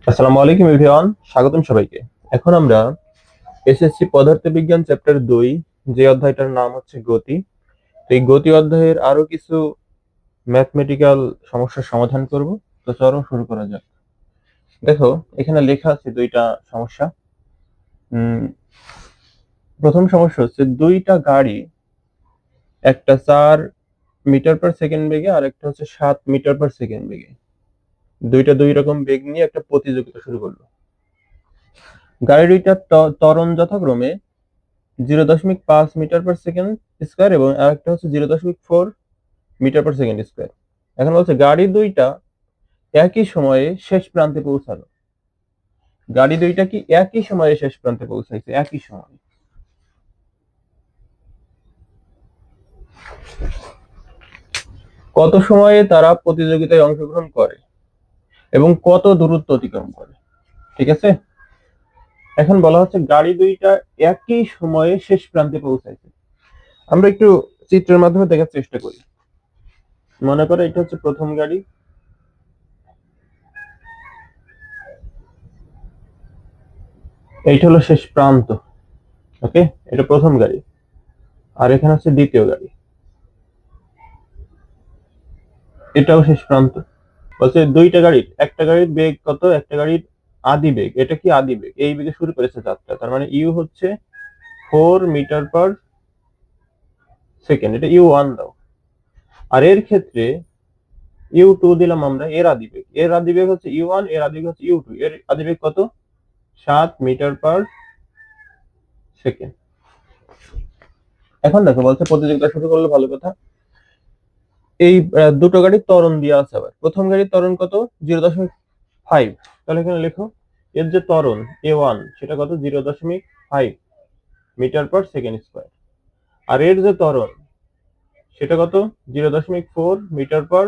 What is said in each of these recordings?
আসসালামু আলাইকুম এভরিওয়ান, স্বাগতম সবাইকে। এখন আমরা এসএসসি পদার্থবিজ্ঞান চ্যাপ্টার 2, যে অধ্যায়টার নাম হচ্ছে গতি। তো এই গতি অধ্যায়ের আরো কিছু ম্যাথমেটিক্যাল সমস্যার সমাধান করব। তো চলো শুরু করা যাক। দেখো, এখানে লেখা আছে দুইটা সমস্যা। উম, প্রথম সমস্যা হচ্ছে দুইটা গাড়ি, একটা 4 মিটার পার সেকেন্ড বেগে আর একটা হচ্ছে 7 মিটার পার সেকেন্ড বেগে, দুইটা দুই রকম বেগ নিয়ে একটা প্রতিযোগিতা শুরু করলো। গাড়ি দুইটার ত্বরণ যথাক্রমে 0.5 মিটার পার সেকেন্ড স্কোয়ার এবং আরেকটা হচ্ছে 0.4 মিটার পার সেকেন্ড স্কোয়ার। এখন বলছে গাড়ি দুইটা একই সময়ে শেষ প্রান্তে পৌঁছালো। গাড়ি দুইটা কি একই সময়ে শেষ প্রান্তে পৌঁছাইছে? একই সময়ে। কত সময়ে তারা প্রতিযোগিতায় অংশগ্রহণ করে এবং কত দূরত্ব অতিক্রম করে? ঠিক আছে। এখন বলা হচ্ছে গাড়ি দুইটা একই সময়ে শেষ প্রান্তে পৌঁছাইছে। আমরা একটু চিত্রের মাধ্যমে দেখার চেষ্টা করি। মনে করো এটা হচ্ছে প্রথম গাড়ি, এইটা হলো শেষ প্রান্ত। ওকে, এটা প্রথম গাড়ি। আর এখানে হচ্ছে দ্বিতীয় গাড়ি, এটাও শেষ প্রান্ত। বলছে দুইটা গাড়ির, একটা গাড়ির বেগ কত, একটা গাড়ির আদি বেগ, এটা কি আদি বেগ, এই বেগে শুরু করেছে যাত্রা। তার মানে ইউ হচ্ছে 4 মিটার পার সেকেন্ড, এটা ইউ 1 দাও। আর এর ক্ষেত্রে ইউ 2 দিলাম আমরা, এর আদি বেগ, এর আদি বেগ হচ্ছে ইউ 1, এর আদি বেগ হচ্ছে ইউ 2, এর আদি বেগ কত, 7 মিটার পার সেকেন্ড। এখন দেখো বলছে প্রতিযোগিতা শুরু করলে, ভালো কথা। এই দুটো গাড়ির ত্বরণ দেওয়া আছে। আবার প্রথম গাড়ির ত্বরণ কত, 0.5। তাহলে এখানে লেখো এর যে ত্বরণ A1 সেটা কত, 0.5 মিটার পার সেকেন্ড স্কোয়ার। আর এর যে ত্বরণ সেটা কত, 0.4 মিটার পার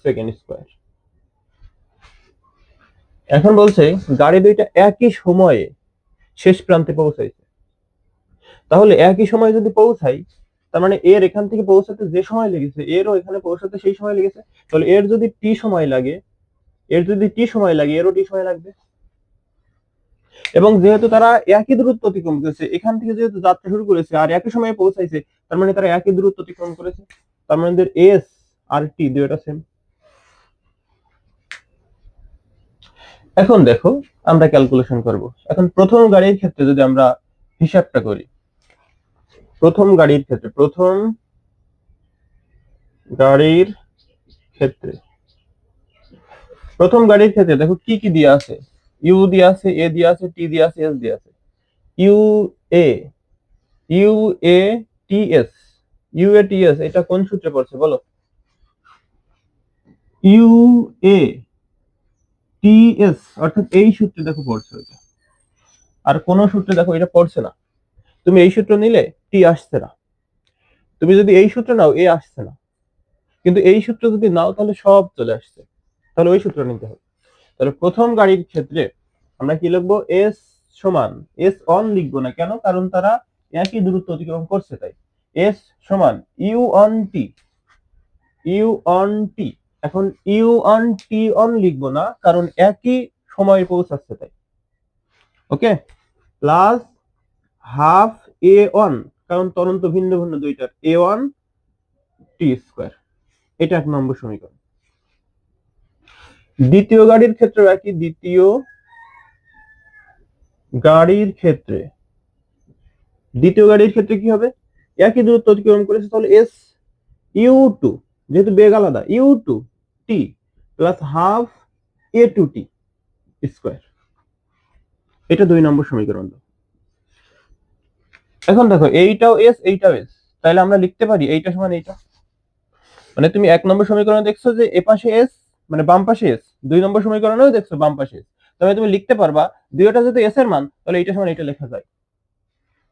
সেকেন্ড স্কোয়ার। এখন বলছে গাড়ি দুইটা একই সময়ে শেষ প্রান্তে পৌঁছাইছে। তাহলে একই সময়ে যদি পৌঁছাই, তার মানে এর এখান থেকে পৌঁছাতে যে সময় লেগেছে এরও এখানে পৌঁছাতে সেই সময় লেগেছে। তাহলে এর যদি টি সময় লাগে, এরও টি সময় লাগবে। এবং যেহেতু তারা একই দূরত্ব অতিক্রম করেছে, এখান থেকে যেহেতু যাত্রা শুরু করেছে আর একই সময়ে পৌঁছাইছে, তার মানে তারা একই দূরত্ব অতিক্রম করেছে। তার মানে এস আর টি দুইটা সেম। এখন দেখো, আমরা ক্যালকুলেশন করব। এখন প্রথম গাড়ির ক্ষেত্রে যদি আমরা হিসাবটা করি, প্রথম গাড়ির ক্ষেত্রে ক্ষেত্রে প্রথম গাড়ির ক্ষেত্রে দেখো কি কি দিয়ে আছে। ইউ দিয়ে আছে, এ দিয়ে আছে, টি দিয়ে আছে, এস দিয়ে আছে। U A U A T S, U A T S, এটা কোন সূত্রে পড়ছে বলো? ইউ এ টি এস অর্থাৎ এই সূত্রে দেখো পড়ছে ওইটা। আর কোন সূত্রে দেখো এটা পড়ছে না। তুমি এই সূত্র নিলে টি আসছে না, তুমি যদি এই সূত্র নাও এ আসছে না। কিন্তু এই সূত্র যদি নাও তাহলে সব চলে আসছে। তাহলে ওই সূত্র নিতে হবে। তাহলে প্রথম গাড়ির ক্ষেত্রে আমরা কি লিখবো, এস সমান, এস অন লিখবো না, কেন? কারণ তারা একই দূরত্ব অতিক্রম করছে তাই। এস সমান U on T, U on T. এখন ইউ অন টি অন লিখবো না, কারণ একই সময়ে পৌঁছাচ্ছে তাই। ওকে, প্লাস হাফ এ ওয়ান, কারণ ত্বরণ তো ভিন্ন ভিন্ন দুইটার, A1 T স্কোয়ার। এটা 1 নম্বর সমীকরণ। দ্বিতীয় গাড়ির ক্ষেত্রে একই। দ্বিতীয় গাড়ির ক্ষেত্রে কি হবে, একই দূরত্ব অতিক্রম করেছে, তাহলে এস ইউ 2, যেহেতু বেগ আলাদা, U 2 T plus half A2 T square. এটা 2 নম্বর সমীকরণ। এখন দেখো এইটাও এস, এইটাও এস, তাহলে আমরা লিখতে পারি এইটা সমান এইটা। মানে তুমি 1 নম্বর সমীকরণে দেখছো যে এ পাশে এস, মানে বাম পাশে এস, 2 নম্বর সমীকরণেও দেখছো বাম পাশে এস। তবে তুমি লিখতে পারবা দুইটা যদি এস এর মান, তাহলে এইটা সমান এইটা লেখা যায়।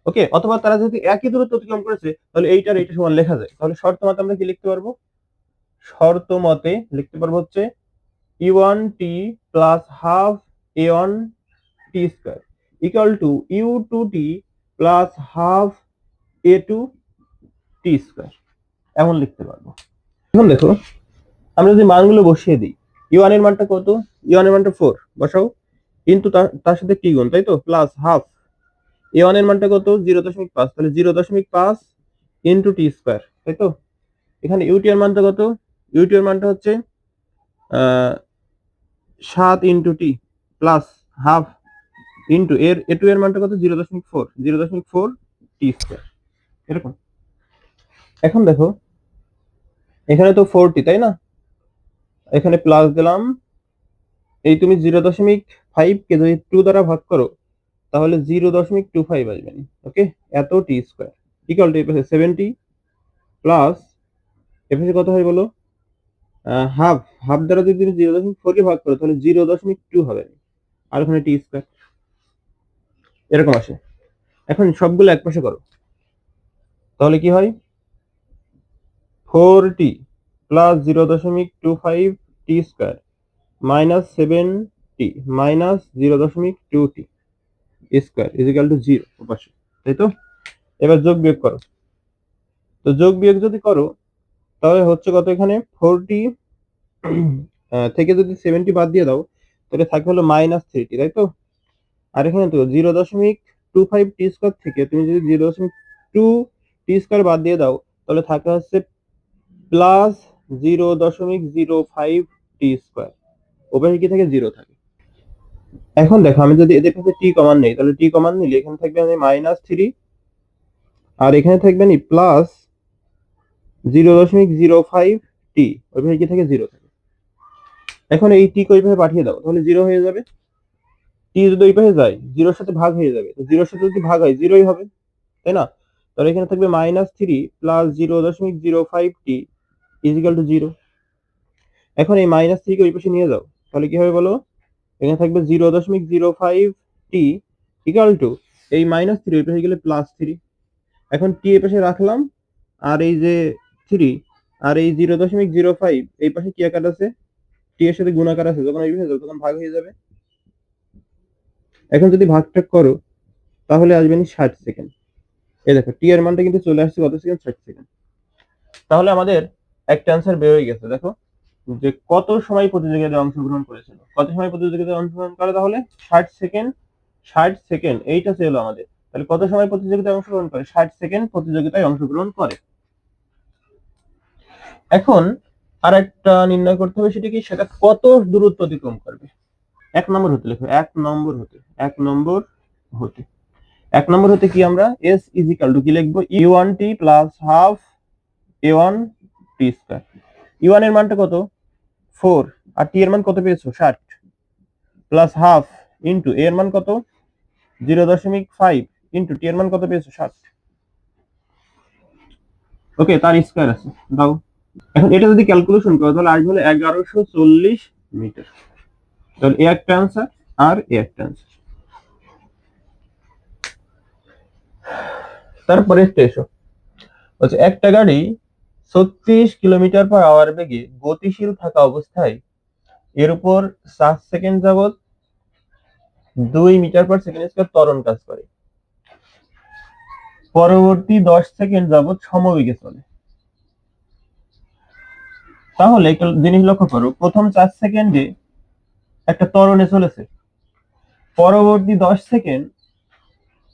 ওকে, অথবা তারা যদি একই দূরত্ব অতিক্রম করেছে, তাহলে এইটার এইটা সমান লেখা যায়। তাহলে শর্ত মতে আমরা কি লিখতে পারবো? শর্ত মতে লিখতে পারবো হচ্ছে E1T plus half A1 T square equal to U2T plus half A2 T square. এমন লিখতে পারবো। এখন দেখো, আমরা যদি মানগুলো বসিয়ে দিই, ইউ1 এর মানটা কত? ইউ1 এর মানটা 4 বসাও, কিন্তু তার সাথে টি গুণ, তাই তো, প্লাস হাফ। এ1 এর মানটা কত? 0.5, তাহলে 0.5 ইন্টু টি স্কোয়ার, তাই তো। এখানে ইউটি এর মানটা কত? ইউটি এর মানটা হচ্ছে 7 into T plus half into এর এ2 এর মানটা কত? 0.4 টি স্কোয়ার, এরকম। এখন দেখো এখানে তো 4টি, তাই না, এখানে প্লাস দিলাম। এই তুমি 0.5 কে যদি 2 দ্বারা ভাগ করো তাহলে 0.25 আসবে। ওকে, এত টি স্কোয়ার ইকুয়াল টু এপাশে 70 প্লাস এপাশে কত হয় বলো? হাফ। হাফ দ্বারা যদি তুমি 0.4 কে ভাগ করো তাহলে 0.2 হবে, আর ওখানে টি স্কোয়ার, এরকম আসে। এখন সবগুলো এক পাশে করো, তাহলে কি হয়? 4t plus 0.25 T square minus 7t minus 0.2t square is equal two 0 ওপাশে, তাই তো। এবার যোগ বিয়োগ করো, তো যোগ বিয়োগ যদি করো তাহলে হচ্ছে কত? এখানে 4t থেকে যদি 70 বাদ দিয়ে দাও তাহলে থাকবে হলো -3t, তাই তো। আর এখানে তো 0.25 টি স্কোয়ার থেকে তুমি যদি 0.2 টি স্কোয়ার বাদ দিয়ে দাও তাহলে থাকে হচ্ছে প্লাস 0.05 টি স্কোয়ার, ওপাশে কি থাকে? 0 থাকে। এখন দেখো আমি যদি এদের কাছে টি কমান নেই তাহলে টি কমান নিলে এখানে থাকবে -3 আর এখানে থাকবে নি প্লাস 0.05 টি, ওইভাবে কি থাকে? 0 থাকে। এখন এই টি ওইভাবে পাঠিয়ে দাও তাহলে 0 হয়ে যাবে। টি যদি ওই পাশে যায় 0-র সাথে ভাগ হয়ে যাবে, তো 0-র সাথে যদি ভাগ হয় 0ই হবে, তাই না। তাহলে এখানে থাকবে -3 plus 0.05 T is equal two 0। এখন এই -3 কে ওই পাশে নিয়ে যাও তাহলে কি হবে বলো? এখানে থাকবে 0.05 টি ইকুয়াল টু এই -3 ওই পাশে গেলে +3। এখন টি এই পাশে রাখলাম, আর এই যে 3 আর এই 0.05 এই পাশে কি আকার আছে? টি এর সাথে গুণাকার আছে, যখন এই পাশে যাবে তখন ভাগ হয়ে যাবে। এখন যদি ভাগটা করো তাহলে আসবে 60 সেকেন্ড। এই দেখো টি এর মানটা কিন্তু চলে আসছে কত সেকেন্ড? 60 সেকেন্ড। তাহলে আমাদের একটা অ্যান্সার বের হয়ে গেছে। দেখো যে কত সময় প্রতিযোগিতায় অংশগ্রহণ করেছিল, কত সময় প্রতিযোগিতায় অংশগ্রহণ করে? তাহলে 60 সেকেন্ড। 60 সেকেন্ড এইটা ছিল আমাদের। তাহলে কত সময় প্রতিযোগিতায় অংশগ্রহণ করে? 60 সেকেন্ড প্রতিযোগিতায় অংশগ্রহণ করে। এখন আর একটা নির্ণয় করতে হবে, সেটা কি? সেটা কত দূরত্ব অতিক্রম করবে। 1 নম্বর হতে লেখো, 1 নম্বর হতে, 1 নম্বর হতে, 1 নম্বর হতে কি আমরা s ইজ ইকুয়াল টু কি লিখবো? u1t প্লাস হাফ a1 টি স্কয়ার। u1 এর মানটা কত? 4 আর টি এর মান কত পেয়েছো? 60 প্লাস হাফ ইনটু এর মান কত? 0.5 ইনটু টি এর মান কত পেয়েছো? 60। ওকে, তার স্কয়ার আছে, দাও। এখন এটা যদি ক্যালকুলেশন করো তাহলে আসবে হলো 1140 মিটার। তাহলে এ একটা অ্যান্সার আর এ একটা অ্যান্সার। তারপরে এসো হচ্ছে একটা গাড়ি 36 কিলোমিটার পার আওয়ার বেগে গতিশীল থাকা অবস্থায় এর উপর 7 সেকেন্ড যাবত 2 মিটার পার সেকেন্ড স্কয়ার ত্বরণ কাজ করে। পরবর্তী 10 সেকেন্ড যাবত সমবেগে চলে। তাহলে একটা জিনিস লক্ষ্য করো, প্রথম 4 সেকেন্ডে একটা ত্বরণে চলেছে, পরবর্তী 10 সেকেন্ড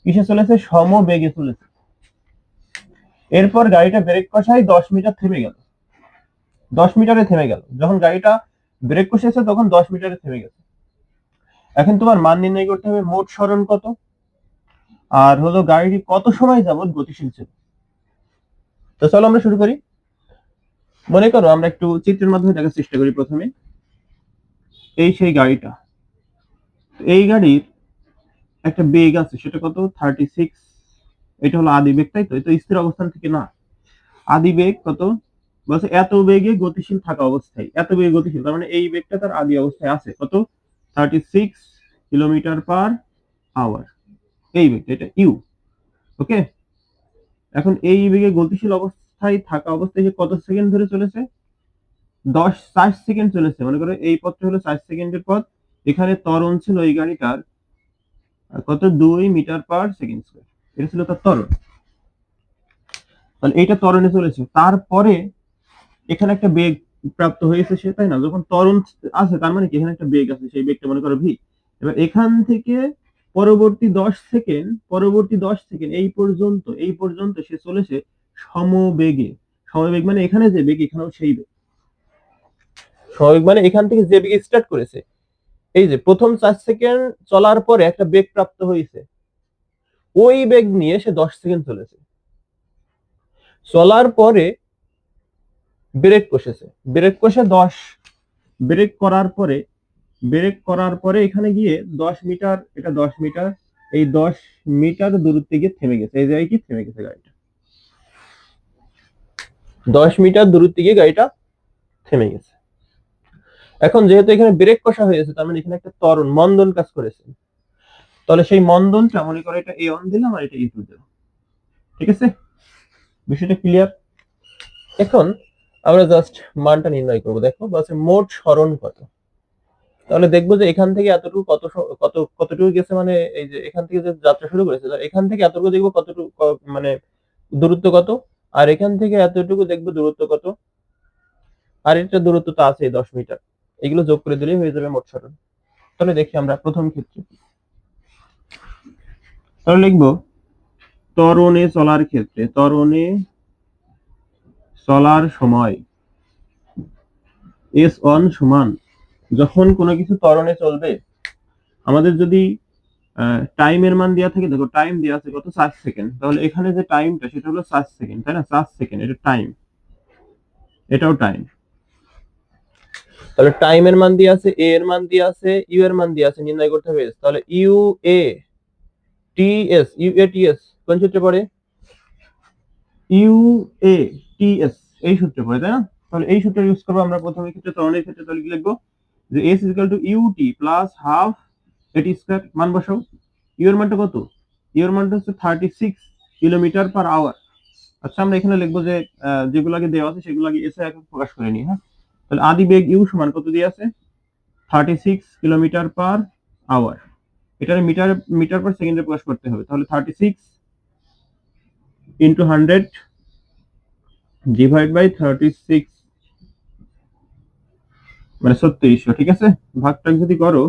কিসে চলেছে? সমবেগে চলেছে। এরপর গাড়িটা ব্রেক কষায় 10 মিটার থেমে গেল, 10 মিটারে থেমে গেল। যখন গাড়িটা ব্রেক কষেছে তখন 10 মিটারে থেমে গেছে। এখন তোমার মান নির্ণয় করতে হবে মোট সরণ কত, আর হলো গাড়িটি কত সময় যাবত গতিশীল ছিল। তো চলো আমরা শুরু করি। মনে করো আমরা একটু চিত্রের মাধ্যমে দেখার চেষ্টা করি। প্রথমে এই সেই গাড়িটা, এই গাড়ির একটা বেগ আছে, সেটা কত? 36। এটা হলো আদি বেগ, তাই তো। এটা স্থির অবস্থান থেকে না, আদি বেগ কত? বলছে এত বেগে গতিশীল থাকা অবস্থায়, এত বেগে গতিশীল, তার মানে এই বেগটা তার আদি অবস্থায় আছে কত? 36 কিলোমিটার পার আওয়ার। এই বেগটা, এটা ইউ। ওকে, এখন এই বেগে গতিশীল অবস্থায় থাকা অবস্থায় কত সেকেন্ড ধরে চলেছে? 4 সেকেন্ড চলেছে। মনে করো এই পথটা হলো 4 সেকেন্ডের পথ। এখানে ত্বরণ ছিল এই গাড়িটার কত? 2 মিটার পার সেকেন্ড স্কয়ার। এটা ছিল তার ত্বরণ। তাহলে এইটা ত্বরণে চলেছে। তারপরে এখানে একটা বেগ প্রাপ্ত হয়েছে সে, তাই না? যখন ত্বরণ আছে তার মানে কি এখানে একটা বেগ আছে, সেই বেগটা মনে করো ভি। এবার এখান থেকে পরবর্তী 10 সেকেন্ড এই পর্যন্ত সে চলেছে সমবেগে। সমবেগ মানে এখানে যে বেগ এখানেও সেই বেগ। সমবেগ মানে এখান থেকে যে বেগে স্টার্ট করেছে, এই যে প্রথম 4 সেকেন্ড চলার পরে একটা বেগ প্রাপ্ত হয়েছে, ওই বেগ নিয়ে সে 10 সেকেন্ড চলেছে। চলার পরে ব্রেক কষেছে, ব্রেক কষে 10, ব্রেক করার পরে এখানে গিয়ে 10 মিটার, এটা 10 মিটার, এই 10 মিটার দূরত্বে গিয়ে থেমে গেছে। এই জায়গায় কি থেমে গেছে গাড়িটা, 10 মিটার দূরত্বে গিয়ে গাড়িটা থেমে গেছে। এখন যেহেতু এখানে ব্রেক কষা হয়েছে, তার মানে এখানে একটা ত্বরণ মন্দন কাজ করেছে। তাহলে সেই মন্দনটা মনে করো এটা A1 দিলাম আর এটা A2 দিলাম, ঠিক আছে? বিষয়টা ক্লিয়ার? এখন আমরা জাস্ট মানটা নির্ণয় করবো। দেখো বলছে মোট সরণ কত। তাহলে দেখবো যে এখান থেকে এতটুকু কতটুকু গেছে, মানে এই যে এখান থেকে যে যাত্রা শুরু করেছে, এখান থেকে এতটুকু দেখবো কতটুকু মানে দূরত্ব কত, আর এখান থেকে এতটুকু দেখবো দূরত্ব কত, আর এটা দূরত্ব তো আছে 10 মিটার। এগুলো যোগ করে দিলেই হয়ে যাবে মোট সরণ। তাহলে দেখি আমরা প্রথম ক্ষেত্রে, তাহলে লিখবো ত্বরণে চলার ক্ষেত্রে, ত্বরণে চলার সময় S1 সমান, যখন কোনো কিছু ত্বরণে চলবে আমাদের যদি টাইমের মান দেওয়া থাকে, দেখো টাইম দেওয়া আছে কত 4 সেকেন্ড, তাহলে এখানে যে টাইমটা সেটা হলো 4 সেকেন্ড, তাই না? 4 সেকেন্ড এটা টাইম, এটাও টাইম। তাহলে টাইমের মান দিয়ে আছে, এ এর মান দিয়ে আছে, ইউ এর মান দিয়ে আছে, নির্ণয় করতে হবে। তাহলে U A T S, U A T S কোন সূত্রে পড়ে? ইউ এ টি এস এই সূত্রে পড়ে, তাই না? তাহলে এই সূত্র ইউজ করবো আমরা প্রথমে ক্ষেত্রে, ত্বরণের ক্ষেত্রে। তাহলে কি লিখবো যে S is equal to U T plus half এটি স্কয়ার। মান বসাও। ইউ এর মানটা কত? ইউ এর মানটা হচ্ছে 36 কিলোমিটার/আওয়ার। আচ্ছা আমরা এখানে লিখবো যে যেগুলো আগে দেওয়া আছে সেগুলো আগে এসে একক প্রকাশ করে নিই। হ্যাঁ, তাহলে আদি বেগ ইউ সমান কত দিয়ে আছে? 36 কিলোমিটার/আওয়ার। এটা মিটার মিটার পার সেকেন্ডে প্রকাশ করতে হবে। তাহলে 36 ইন্টু 100 ডিভাইড বাই 36 মানে 3600, ঠিক আছে? ভাগটা যদি করো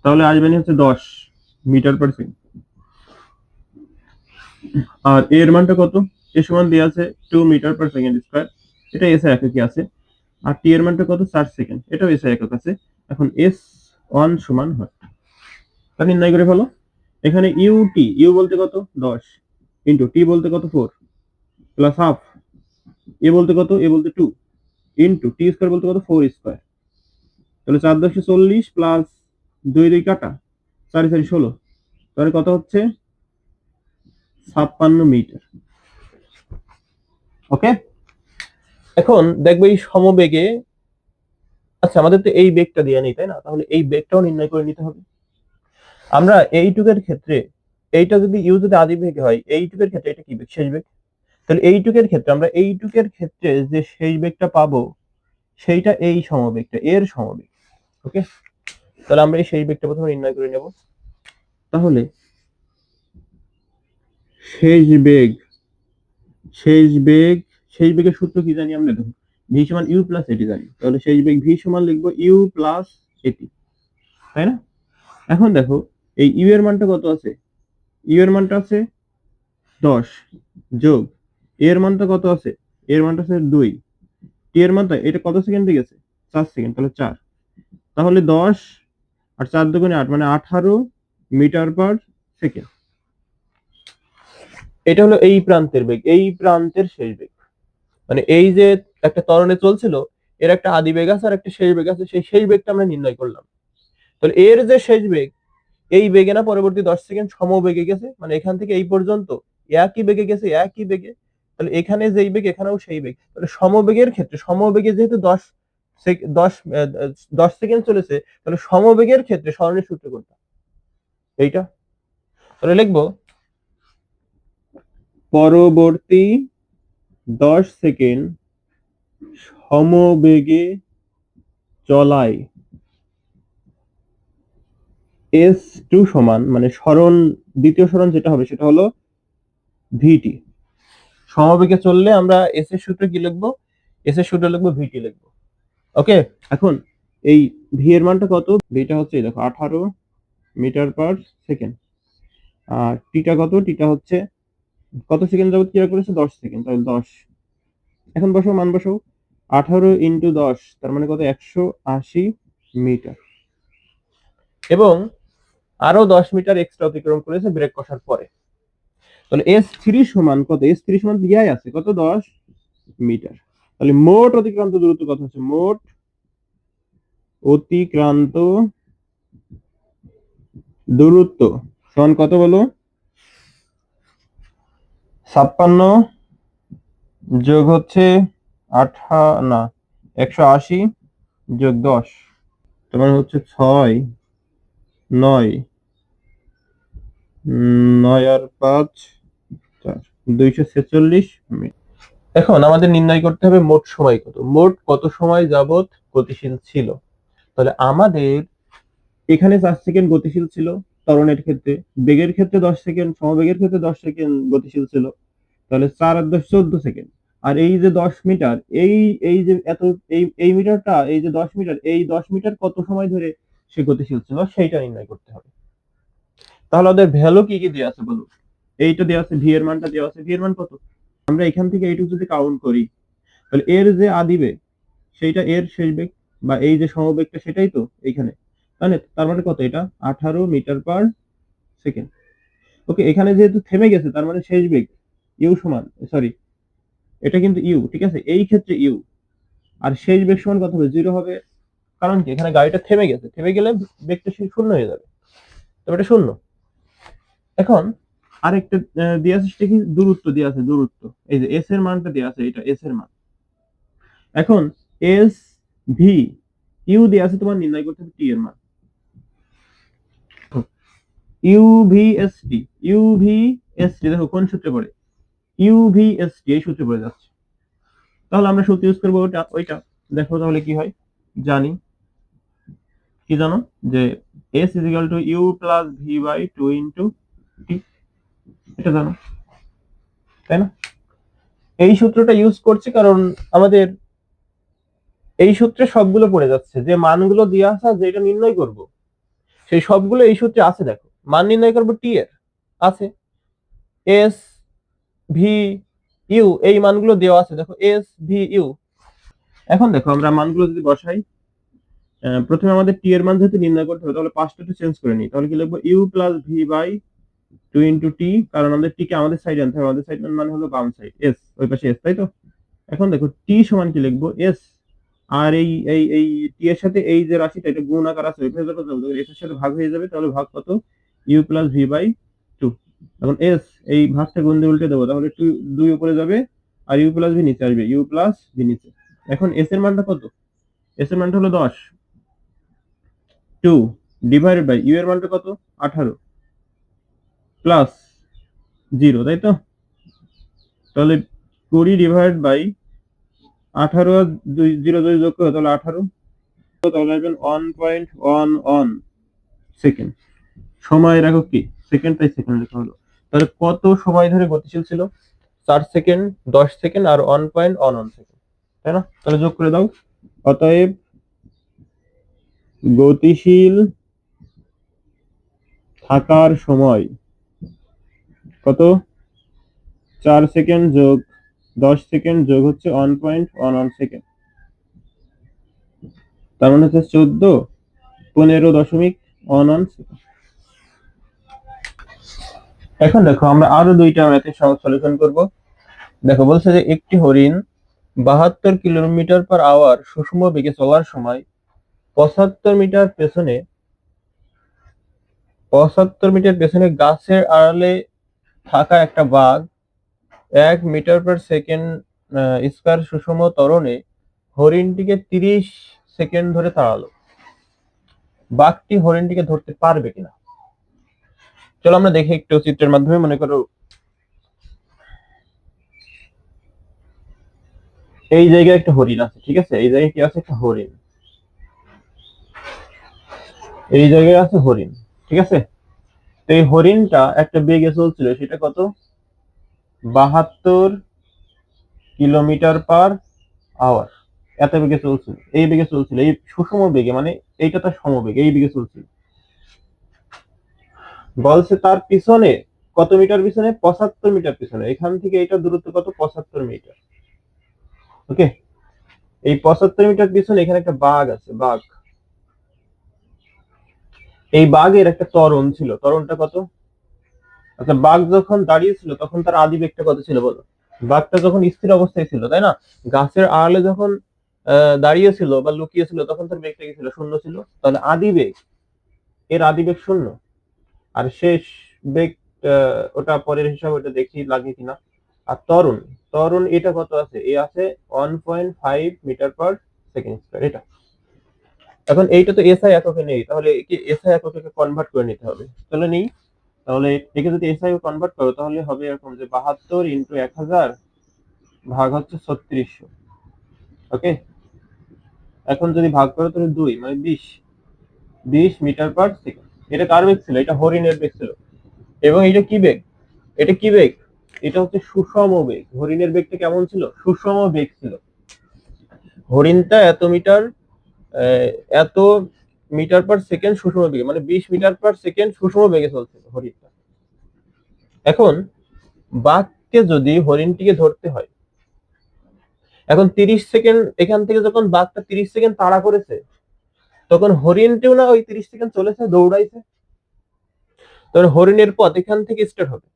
তাহলে আসবে হচ্ছে 10 মিটার পার সেকেন্ড। আর এর মানটা কত? এ সমান দিয়ে আছে 2 মিটার পার সেকেন্ড স্কয়ার, এটা এসে এককই আছে। আর টি এর মানটা কত? 4 সেকেন্ড, এটাও এসে একক আছে। এখন S1 সমান হয়, তা নির্ণয় করে ফেলো। এখানে ইউ বলতে কত? 10 ইন্টু টি বলতে কত? 4 প্লাস হাফ, এ বলতে কত? এ বলতে 2 ইন্টু টি স্কয়ার বলতে কত? 4 স্কয়ার। তাহলে 4 10 40 প্লাস 2 2 কাটা, 4 4 16, তাহলে কত হচ্ছে? 56 মিটার। ওকে, এখন দেখবো এই সমবেগে, আচ্ছা আমাদের তো এই বেগটা দেয়া নেই, তাই না? তাহলে এই বেগটাও নির্ণয় করে নিতে হবে। আমরা এইটুকের ক্ষেত্রে, এইটা যদি ইউ যদি আদি বেগ হয়, এইটুকের ক্ষেত্রে এটা কি বেগ? শেষ বেগ। তাহলে এইটুকের ক্ষেত্রে আমরা এইটুকের ক্ষেত্রে যে শেষ বেগটা পাবো সেইটা এই সমবেগটা, এর সমবেগ। ওকে, তাহলে আমরা এই শেষ বেগটা প্রথমে নির্ণয় করে নেব। তাহলে শেষ বেগ, শেষ বেগের সূত্র কি জানি আমরা? দেখো ভি সমান ইউ প্লাস এটি জানি, তাহলে শেষ বেগ ভি সমান লিখবো ইউ প্লাস এটি, তাই না? এখন দেখো এই ইউ এর মানটা কত আছে? ইউ এর মানটা আছে 10 যোগ এর মানটা কত আছে? এর মানটা আছে 2, টি এর মানটা এটা কত সেকেন্ডে গেছে? 4 সেকেন্ড, তাহলে 4। তাহলে 10 আর 4 দুগুণে 8 মানে 18 মিটার পার সেকেন্ড। এটা হলো এই প্রান্তের বেগ, এই প্রান্তের শেষ বেগ। মানে এই যে একটা ত্বরণে চলছিল, এর একটা আদি বেগ আছে আর একটা শেষ বেগ আছে, সেই শেষ বেগটা আমরা নির্ণয় করলাম। তাহলে এর যে শেষ বেগ, এই বেগে না পরবর্তী 10 সেকেন্ড সমবেগে গেছে, মানে এখান থেকে এই পর্যন্ত একই বেগে গেছে, একই বেগে। তাহলে এখানে যেই বেগ এখানেও সেই বেগ। তাহলে সমবেগের ক্ষেত্রে, সমবেগে যেহেতু 10 সেকেন্ড চলেছে, তাহলে সমবেগের ক্ষেত্রে সরণের সূত্র কোনটা? এইটা। তাহলে লিখবো পরবর্তী 10 সেকেন্ড সমবেগে চলায় S2 সমান, মানে সরণ, দ্বিতীয় সরণ যেটা হবে সেটা হলো ভিটি। সমবেগে চললে আমরা এস এর সূত্র কি লিখবো? এস এর সূত্র লিখবো, ভিটি লিখবো। ওকে, এখন এই ভি এর মানটা কত? ভিটা হচ্ছে দেখো 18 মিটার পার সেকেন্ড, আর টিটা কত? টিটা হচ্ছে কত সেকেন্ড যাবত ক্রিয়া করেছে? 10 সেকেন্ড, তাহলে 10। এখন বসাও, মান বসাও। 18 ইন্টু 10 তার মানে কত? 180 মিটার। এবং আরো 10 মিটার এক্সট্রা অতিক্রম করেছে ব্রেক কষার পরে। তাহলে S3 সমান কত? S3 সমান দিয়াই আছে কত? 10 মিটার। তাহলে মোট অতিক্রান্ত দূরত্ব কত হচ্ছে? মোট অতিক্রান্ত দূরত্ব সমান কত বলো? 56 যোগ হচ্ছে 180 যোগ 10, তোমার হচ্ছে 6, 9, 9 আর 5, 4, 246 মিনিট। এখন আমাদের নির্ণয় করতে হবে মোট সময় কত, মোট কত সময় যাবত গতিশীল ছিল। তাহলে আমাদের এখানে 4 সেকেন্ড গতিশীল ছিল ত্বরণের ক্ষেত্রে, বেগের ক্ষেত্রে 10 সেকেন্ড, সমবেগের ক্ষেত্রে 10 সেকেন্ড গতিশীল ছিল। তাহলে 4 আর 10 14 সেকেন্ড। আর এই যে 10 মিটার, এই এই যে এত এই মিটারটা, এই যে 10 মিটার, এই 10 মিটার কত সময় ধরে সে গতিশীল ছিল সেইটা নির্ণয় করতে হবে। তাহলে ওদের ভ্যালু কি কি দেওয়া আছে বলো? এইটা দেওয়া আছে, ভি এর মানটা দেওয়া আছে। ভি এর মান কত? আমরা এখান থেকে এইটুকু যদি কাউন্ট করি, তাহলে এর যে আদি বেগ সেইটা এর শেষ বেগ, বা এই যে সমবেগটা সেটাই তো এইখানে, তাহলে তার মানে কত? এটা 18 মিটার পার সেকেন্ড। ওকে, এখানে যেহেতু থেমে গেছে তার মানে শেষ বেগ ইউ সমান, সরি এটা কিন্তু ইউ, ঠিক আছে, এই ক্ষেত্রে ইউ। আর শেষ বেগ সমান কত হবে? 0 হবে। কারণ কি? এখানে গাড়িটা থেমে গেছে, থেমে গেলে বেগটা শূন্য হয়ে যাবে, তবে এটা শূন্য। এখন আরেকটা দিয়ে আছে, সেটা কি? দূরত্ব দিয়ে আছে, দূরত্ব। এই যে এস এর মানটা দিয়ে আছে, এটা এস এর মান। এখন এস ভি ইউ দিয়ে আছে, তোমার নির্ণয় করতে হবে টি এর মান। ইউভিএসটি, ইউভিএসটি দেখো কোন সূত্রে পড়ে? ইউভিএসটি এই সূত্রে পড়ে যাচ্ছে। তাহলে আমরা সূত্র ইউজ করবো ওইটা। দেখো তাহলে কি হয়, জানি কি জানো? যে S is equal to U plus V by 2 into T, এটা জানো তাই না? এই সূত্রটা ইউজ করছি কারণ আমাদের এই সূত্রে সবগুলো পড়ে যাচ্ছে, যে মানগুলো দেওয়া আছে যেটা নির্ণয় করব সেই সবগুলো এই সূত্রে আছে। দেখো মান নির্ণয় করবো টি এর, আছে এস ভি ইউ, এই মানগুলো দেওয়া আছে, দেখো এস ভি ইউ। এখন দেখো আমরা মানগুলো যদি বসাই, প্রথমে আমাদের টি এর মান যেহেতু নির্ণয় করতে হবে, তাহলে পাঁচটা একটু চেঞ্জ করে নিই। তাহলে কি লিখবো? U plus V by 2 into T, কারণ আমাদের টি কে আমাদের সাইডে আনতে হবে, আমাদের সাইড মানে হলো বাম সাইড, এস ওই পাশে এস, তাই তো? এখন দেখো টি সমান কি লিখবো? এস, আর এই টি এর সাথে এই যে রাশিটা এটা গুণ আকার আছে, ওইখানে যখন যাবো এস এর সাথে ভাগ হয়ে যাবে, তাহলে ভাগ কত? U plus V by 2। এখন এস, এই ভাগটা গুণ দিয়ে উল্টে দেবো, তাহলে 2 উপরে যাবে আর ইউ প্লাস ভি নিচে আসবে, ইউ প্লাস ভি নিচে। এখন এস এর মানটা কত? এস এর মানটা হলো 10, 2 ডিভাইডেড বাই ইউ এর মানটা কত? 18 প্লাস 0, তাই তো? তাহলে 20 ডিভাইড বাই 18 আর 0 যোগ করো, তাহলে 18, তাহলে আসবেন 1.11 সেকেন্ড। সময় রাখো কি? সেকেন্ড, তাই সেকেন্ড লেখা হলো। তাহলে কত সময় ধরে গতিশীল ছিল? 4 সেকেন্ড, 10 সেকেন্ড আর 1.11 সেকেন্ড, তাই না? তাহলে যোগ করে দাও। অতএব গতিশীল থাকার সময় কত? 4 সেকেন্ড যোগ 10 সেকেন্ড যোগ হচ্ছে 1.11 সেকেন্ড, তার মানে হচ্ছে 14.15 সেকেন্ড। এখন দেখো আমরা আরো দুইটা ম্যাথের সলিউশন করব। দেখো বলছে যে একটি হরিণ 72 কিলোমিটার পার আওয়ার সুষম বেগে চলার সময় 75 মিটার পেছনে গাছের আড়ালে থাকা একটা বাঘ 1 মিটার পার সেকেন্ড স্কয়ার সুষম ত্বরণে হরিণটিকে 30 সেকেন্ড ধরে তাড়ালো। বাঘটি হরিণটিকে ধরতে পারবে কিনা? চলো আমরা দেখি একটু চিত্রের মাধ্যমে। মনে করো এই জায়গায় একটা হরিণ আছে, ঠিক আছে? এই জায়গায় কি আছে? একটা হরিণ, এই জায়গায় আছে হরিণ, ঠিক আছে? তো এই হরিণটা একটা বেগে চলছিল, সেটা কত? 72 কিলোমিটার পার আওয়ার, এত বেগে চলছিল, এই বেগে চলছিল, এই সুষম বেগে, মানে এইটা তার সমবেগে, এই বেগে চলছিল। বলছে তার পিছনে কত মিটার পিছনে, 75 মিটার পিছনে, এখান থেকে এইটা দূরত্ব কত, 75 মিটার। ওকে, এই 75 মিটার পিছনে এখানে একটা বাঘ আছে, বাঘ। এই বাঘের একটা ত্বরণ ছিল, ত্বরণটা কত? আচ্ছা, বাঘ যখন দাঁড়িয়ে ছিল তখন তার আদি বেগটা কত ছিল বলো? বাঘটা যখন স্থির অবস্থায় ছিল, তাই না, গাছের আড়ালে যখন দাঁড়িয়ে ছিল বা লুকিয়ে ছিল, তখন তার বেগটা কি ছিল? শূন্য ছিল। তাহলে আদি বেগ, এর আদি বেগ শূন্য। আর শেষ বেগ, ওটা পরের হিসাব, ওটা দেখি লাগে কিনা। আর ত্বরণ, ত্বরণ এটা কত আছে? এ আছে 1.5 মিটার পার সেকেন্ড স্কয়ার, এটা। এখন এইটা তো এসআই এককে নেই, তাহলে কি এসআই এককে কনভার্ট করে নিতে হবে। তাহলে নেই, তাহলে একে যদি এসআই কনভার্ট করো তাহলে হবে এরকম যে 72 × 1000 ভাগ হচ্ছে 3600। ওকে, এখন যদি ভাগ করো তাহলে 2 মানে 20 মিটার পার সেকেন্ড। এটা কার বেগ ছিল? এটা হরিণের বেগ ছিল। এবং এটা কি বেগ? এটা কি বেগ? এটা হচ্ছে সুষম বেগ। হরিণের বেগটা কেমন ছিল? সুষম বেগ ছিল। হরিণটা এত মিটার পার সেকেন্ড সুষম বেগে, মানে 20 মিটার পার সেকেন্ড সুষম বেগে চলছিল হরিণটা। এখন বাঘকে যদি হরিণটিকে ধরতে হয়, এখন 30 সেকেন্ড, এখান থেকে যখন বাঘটা 30 সেকেন্ড তাড়া করেছে, তখন হরিণটিও না ওই 30 সেকেন্ড চলেছে, দৌড়াইছে। তখন হরিণের পথ এখান থেকে স্টার্ট হবে,